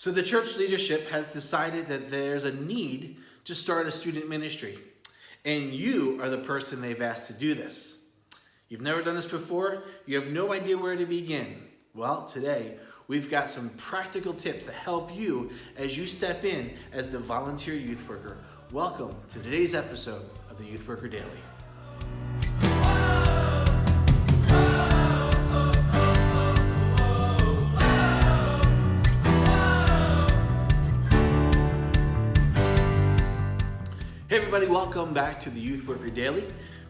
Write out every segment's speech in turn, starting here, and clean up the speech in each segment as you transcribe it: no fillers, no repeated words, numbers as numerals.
So the church leadership has decided that there's a need to start a student ministry, and you are the person they've asked to do this. You've never done this before, you have no idea where to begin. Well, today we've got some practical tips to help you as you step in as the volunteer youth worker. Welcome to today's episode of the Youth Worker Daily. Hey everybody, welcome back to the Youth Worker Daily,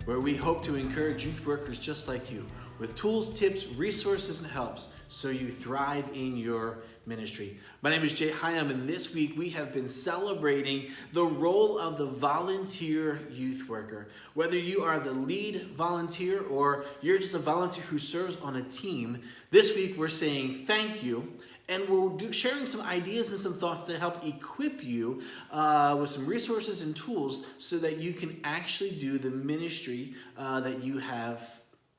where we hope to encourage youth workers just like you with tools, tips, resources, and helps so you thrive in your ministry. My name is Jay Hyam, and this week we have been celebrating the role of the volunteer youth worker. Whether you are the lead volunteer or you're just a volunteer who serves on a team, this week we're saying thank you. And we're sharing some ideas and some thoughts to help equip you with some resources and tools so that you can actually do the ministry that you have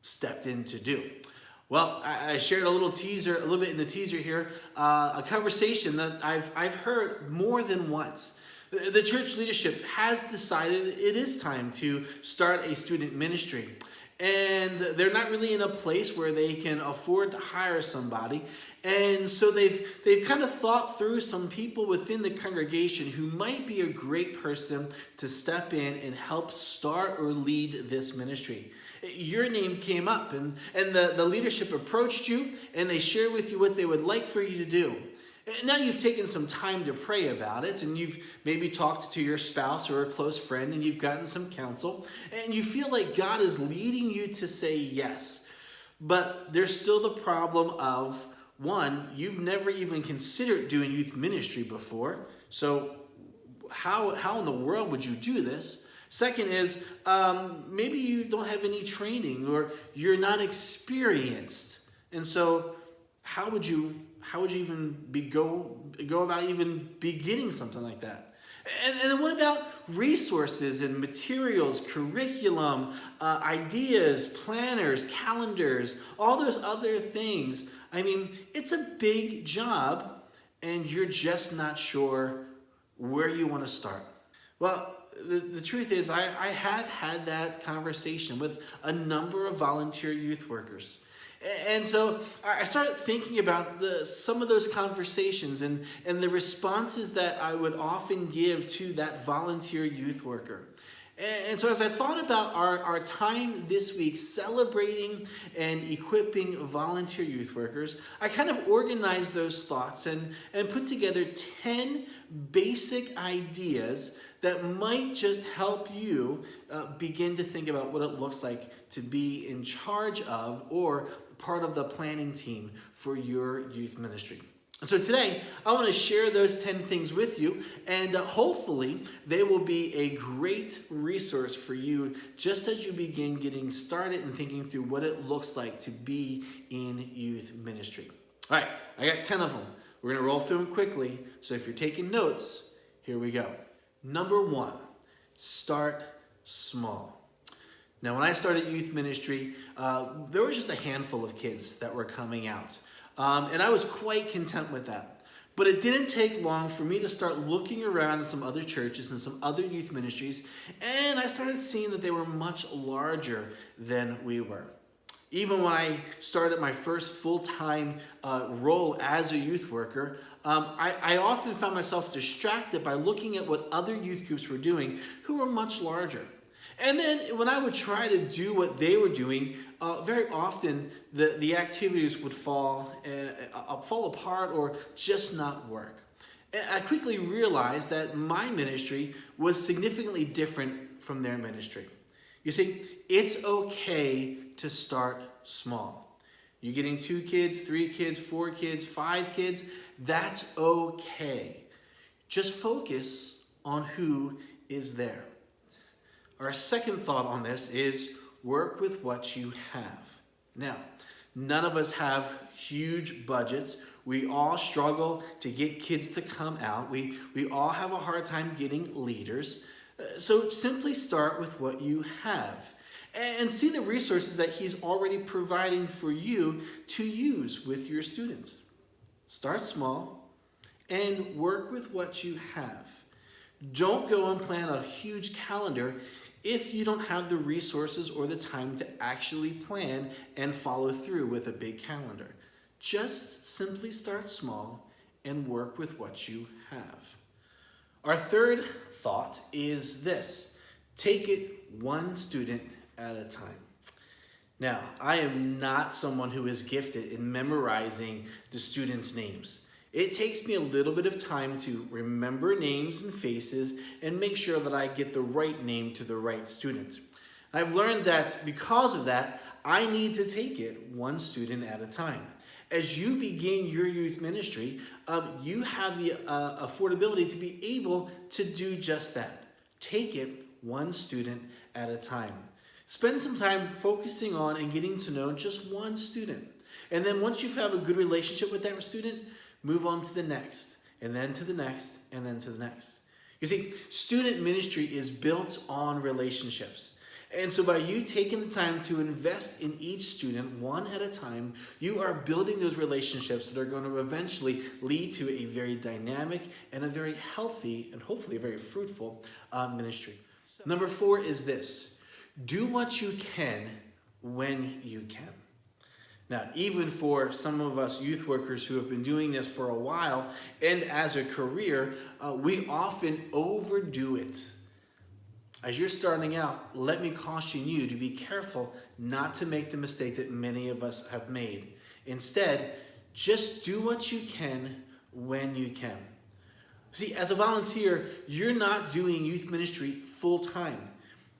stepped in to do. Well, I shared a little bit in the teaser here, a conversation that I've heard more than once. The church leadership has decided it is time to start a student ministry. And they're not really in a place where they can afford to hire somebody. And so they've kind of thought through some people within the congregation who might be a great person to step in and help start or lead this ministry. Your name came up, and the leadership approached you, and they shared with you what they would like for you to do. Now you've taken some time to pray about it, and you've maybe talked to your spouse or a close friend, and you've gotten some counsel, and you feel like God is leading you to say yes. But there's still the problem of, one, you've never even considered doing youth ministry before, so how in the world would you do this? Second is, maybe you don't have any training, or you're not experienced, and so how would you even go about even beginning something like that? And then what about resources and materials, curriculum, ideas, planners, calendars, all those other things? I mean, it's a big job, and you're just not sure where you want to start. Well, the truth is, I have had that conversation with a number of volunteer youth workers. And so I started thinking about some of those conversations and the responses that I would often give to that volunteer youth worker. And so as I thought about our time this week celebrating and equipping volunteer youth workers, I kind of organized those thoughts and put together 10 basic ideas that might just help you begin to think about what it looks like to be in charge of or part of the planning team for your youth ministry. And so today, I want to share those 10 things with you, and hopefully they will be a great resource for you just as you begin getting started and thinking through what it looks like to be in youth ministry. All right, I got 10 of them. We're going to roll through them quickly, so if you're taking notes, here we go. Number 1, start small. Now, when I started youth ministry, there was just a handful of kids that were coming out. And I was quite content with that. But it didn't take long for me to start looking around at some other churches and some other youth ministries, and I started seeing that they were much larger than we were. Even when I started my first full-time role as a youth worker, I often found myself distracted by looking at what other youth groups were doing who were much larger. And then when I would try to do what they were doing, very often the activities would fall apart or just not work. And I quickly realized that my ministry was significantly different from their ministry. You see, it's okay to start small. You're getting 2 kids, 3 kids, 4 kids, 5 kids, that's okay. Just focus on who is there. Our second thought on this is work with what you have. Now, none of us have huge budgets. We all struggle to get kids to come out. We all have a hard time getting leaders. So simply start with what you have and see the resources that he's already providing for you to use with your students. Start small and work with what you have. Don't go and plan a huge calendar if you don't have the resources or the time to actually plan and follow through with a big calendar. Just simply start small and work with what you have. Our third thought is this: take it one student at a time. Now, I am not someone who is gifted in memorizing the students' names. It takes me a little bit of time to remember names and faces and make sure that I get the right name to the right student. I've learned that because of that, I need to take it one student at a time. As you begin your youth ministry, you have the affordability to be able to do just that. Take it one student at a time. Spend some time focusing on and getting to know just one student. And then once you have a good relationship with that student, move on to the next, and then to the next, and then to the next. You see, student ministry is built on relationships. And so by you taking the time to invest in each student one at a time, you are building those relationships that are going to eventually lead to a very dynamic and a very healthy and hopefully a very fruitful ministry. Number 4 is this: do what you can when you can. Now, even for some of us youth workers who have been doing this for a while and as a career, we often overdo it. As you're starting out, let me caution you to be careful not to make the mistake that many of us have made. Instead, just do what you can when you can. See, as a volunteer, you're not doing youth ministry full time.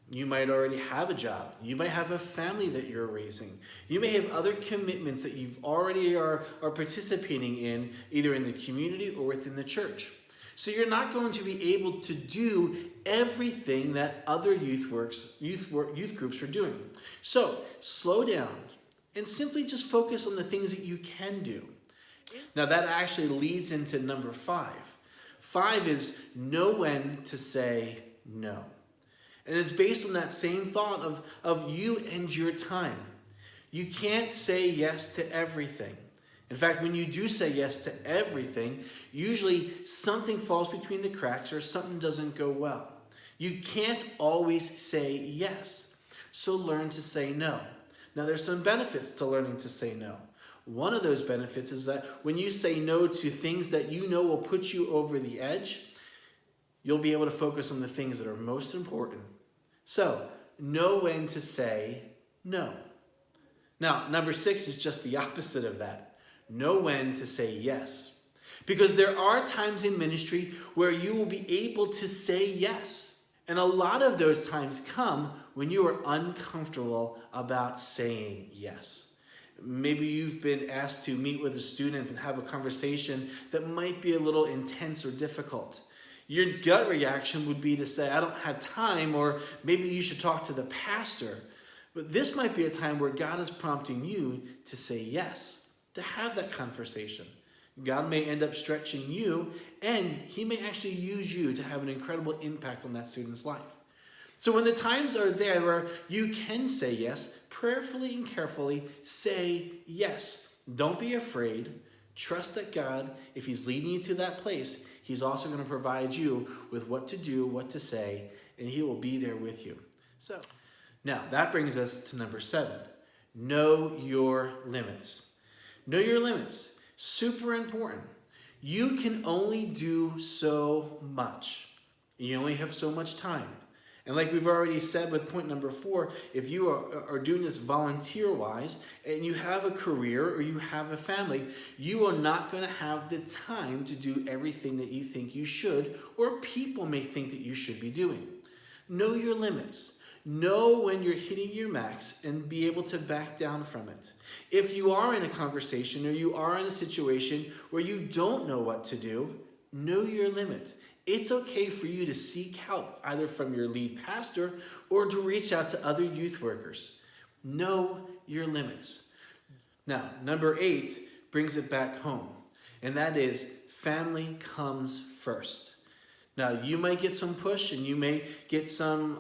You might already have a job. You might have a family that you're raising. You may have other commitments that you've already are participating in, either in the community or within the church. So you're not going to be able to do everything that other youth groups are doing. So slow down and simply just focus on the things that you can do. Now that actually leads into number 5. 5 is know when to say no. And it's based on that same thought of you and your time. You can't say yes to everything. In fact, when you do say yes to everything, usually something falls between the cracks or something doesn't go well. You can't always say yes. So learn to say no. Now, there's some benefits to learning to say no. One of those benefits is that when you say no to things that you know will put you over the edge, you'll be able to focus on the things that are most important. So, know when to say no. Now, number 6 is just the opposite of that. Know when to say yes. Because there are times in ministry where you will be able to say yes. And a lot of those times come when you are uncomfortable about saying yes. Maybe you've been asked to meet with a student and have a conversation that might be a little intense or difficult. Your gut reaction would be to say, I don't have time, or maybe you should talk to the pastor. But this might be a time where God is prompting you to say yes, to have that conversation. God may end up stretching you, and he may actually use you to have an incredible impact on that student's life. So when the times are there where you can say yes, prayerfully and carefully say yes. Don't be afraid. Trust that God, if he's leading you to that place, he's also going to provide you with what to do, what to say, and he will be there with you. So now that brings us to number 7. Know your limits. Know your limits. Super important. You can only do so much. You only have so much time. And like we've already said with point number 4, if you are doing this volunteer-wise and you have a career or you have a family, you are not going to have the time to do everything that you think you should or people may think that you should be doing. Know your limits. Know when you're hitting your max and be able to back down from it. If you are in a conversation or you are in a situation where you don't know what to do, know your limit. It's okay for you to seek help either from your lead pastor or to reach out to other youth workers. Know your limits. Now, number 8 brings it back home, and that is family comes first. Now, you might get some push and you may get some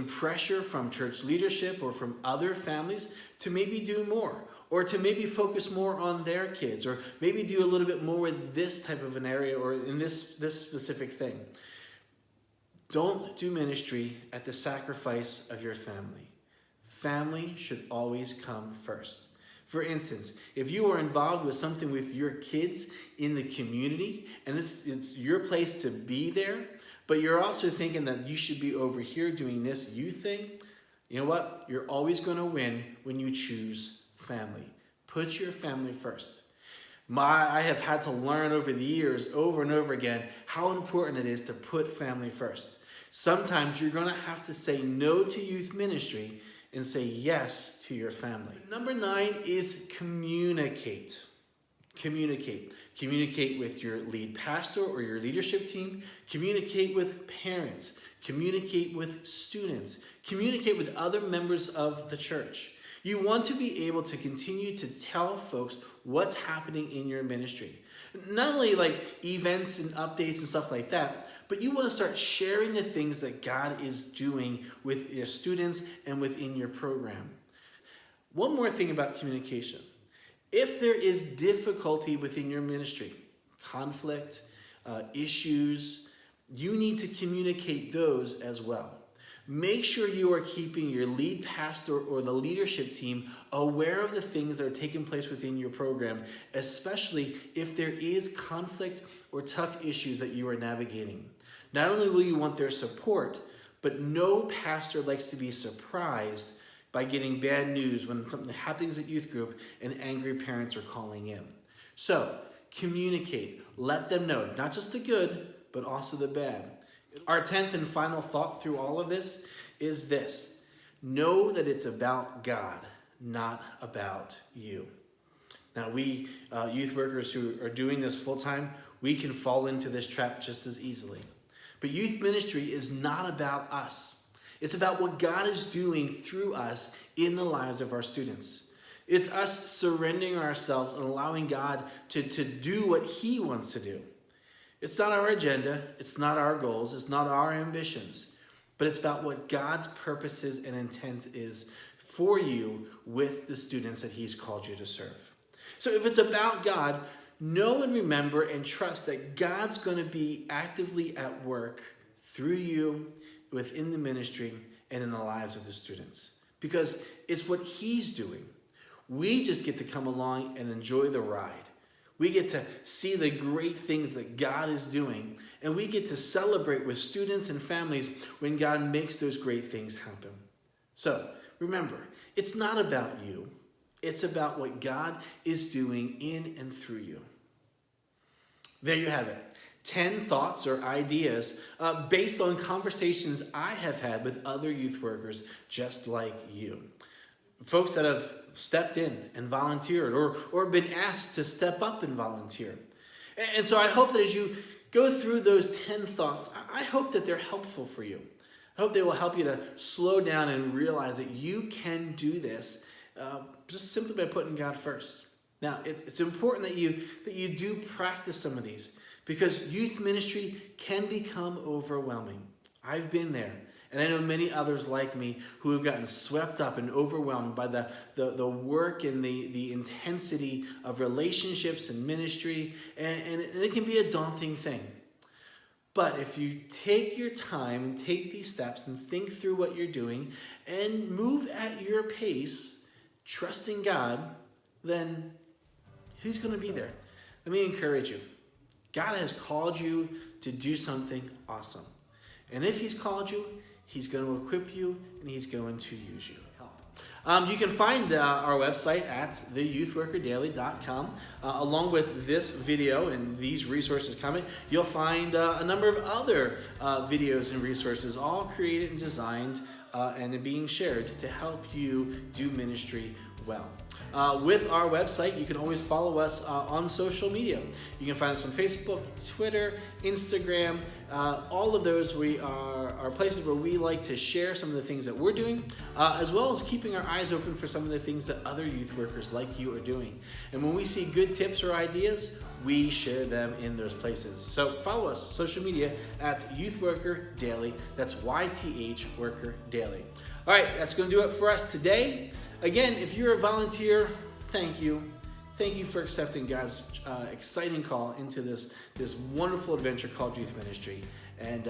pressure from church leadership or from other families to maybe do more. or to maybe focus more on their kids, or maybe do a little bit more with this type of an area or in this specific thing. Don't do ministry at the sacrifice of your family. Family should always come first. For instance, if you are involved with something with your kids in the community, and it's your place to be there, but you're also thinking that you should be over here doing this youth thing, you know what? You're always going to win when you choose family. Put your family first. I have had to learn over the years, over and over again, how important it is to put family first. Sometimes you're going to have to say no to youth ministry and say yes to your family. Number 9 is communicate. Communicate. Communicate with your lead pastor or your leadership team. Communicate with parents. Communicate with students. Communicate with other members of the church. You want to be able to continue to tell folks what's happening in your ministry. Not only like events and updates and stuff like that, but you want to start sharing the things that God is doing with your students and within your program. One more thing about communication. If there is difficulty within your ministry, conflict, issues, you need to communicate those as well. Make sure you are keeping your lead pastor or the leadership team aware of the things that are taking place within your program, especially if there is conflict or tough issues that you are navigating. Not only will you want their support, but no pastor likes to be surprised by getting bad news when something happens at youth group and angry parents are calling in. So communicate, let them know, not just the good, but also the bad. Our 10th and final thought through all of this is this: know that it's about God, not about you. Now we youth workers who are doing this full time, we can fall into this trap just as easily. But youth ministry is not about us. It's about what God is doing through us in the lives of our students. It's us surrendering ourselves and allowing God to do what He wants to do. It's not our agenda, it's not our goals, it's not our ambitions, but it's about what God's purposes and intent is for you with the students that He's called you to serve. So if it's about God, know and remember and trust that God's going to be actively at work through you within the ministry and in the lives of the students, because it's what He's doing. We just get to come along and enjoy the ride. We get to see the great things that God is doing, and we get to celebrate with students and families when God makes those great things happen. So remember, it's not about you. It's about what God is doing in and through you. There you have it. 10 thoughts or ideas based on conversations I have had with other youth workers just like you. Folks that have stepped in and volunteered or been asked to step up and volunteer. And so I hope that as you go through those 10 thoughts, I hope that they're helpful for you. I hope they will help you to slow down and realize that you can do this just simply by putting God first. Now, it's important that you do practice some of these, because youth ministry can become overwhelming. I've been there. And I know many others like me who have gotten swept up and overwhelmed by the work and the intensity of relationships and ministry, and it can be a daunting thing. But if you take your time and take these steps and think through what you're doing and move at your pace, trusting God, then He's going to be there. Let me encourage you. God has called you to do something awesome. And if He's called you, He's going to equip you, and He's going to use you. You can find our website at theyouthworkerdaily.com. Along with this video and these resources coming, you'll find a number of other videos and resources, all created and designed and being shared to help you do ministry well. With our website, you can always follow us on social media. You can find us on Facebook, Twitter, Instagram. All of those are places where we like to share some of the things that we're doing, as well as keeping our eyes open for some of the things that other youth workers like you are doing. And when we see good tips or ideas, we share them in those places. So follow us, social media, at Youth Worker Daily. That's YTH Worker Daily. All right, that's going to do it for us today. Again, if you're a volunteer, thank you. Thank you for accepting God's exciting call into this wonderful adventure called youth ministry. And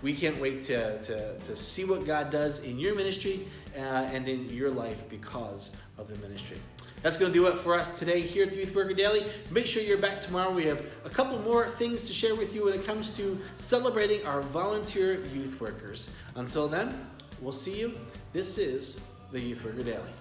we can't wait to see what God does in your ministry and in your life because of the ministry. That's going to do it for us today here at the Youth Worker Daily. Make sure you're back tomorrow. We have a couple more things to share with you when it comes to celebrating our volunteer youth workers. Until then, we'll see you. This is the Youth Worker Daily.